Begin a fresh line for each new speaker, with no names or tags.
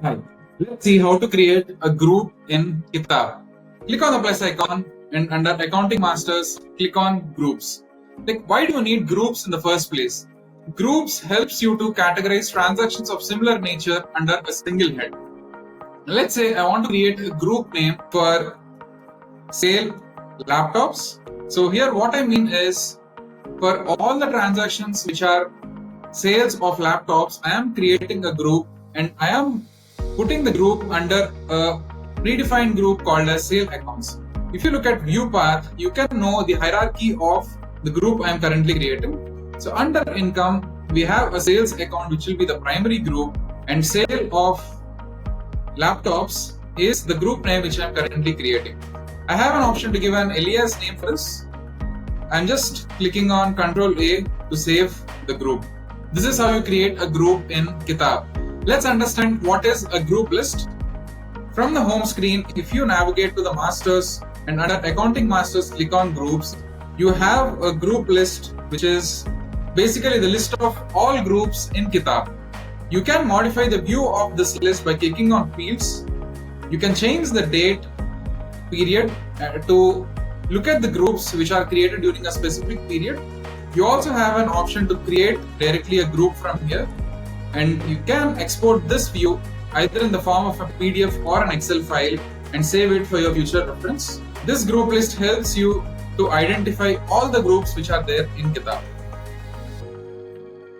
Hi, let's see how to create a group in Kitaabh. Click on the plus icon and under Accounting Masters, click on Groups. Why do you need groups in the first place? Groups helps you to categorize transactions of similar nature under a single head. Let's say I want to create a group name for sale laptops. So here what I mean is for all the transactions which are sales of laptops, I am creating a group and I am putting the group under a predefined group called as sale accounts. If you look at view path, you can know the hierarchy of the group I am currently creating. So under income, we have a sales account which will be the primary group, and sale of laptops is the group name which I am currently creating. I have an option to give an alias name for this. I'm just clicking on Ctrl A to save the group. This is how you create a group in Kitaabh. Let's understand what is a group list. From the home screen, if you navigate to the masters and under Accounting Masters click on groups, you have a group list which is basically the list of all groups in Kitaabh. You can modify the view of this list by clicking on fields. You can change the date period to look at the groups which are created during a specific period. You also have an option to create directly a group from here, and you can export this view either in the form of a PDF or an Excel file and save it for your future reference. This group list helps you to identify all the groups which are there in Kitaabh.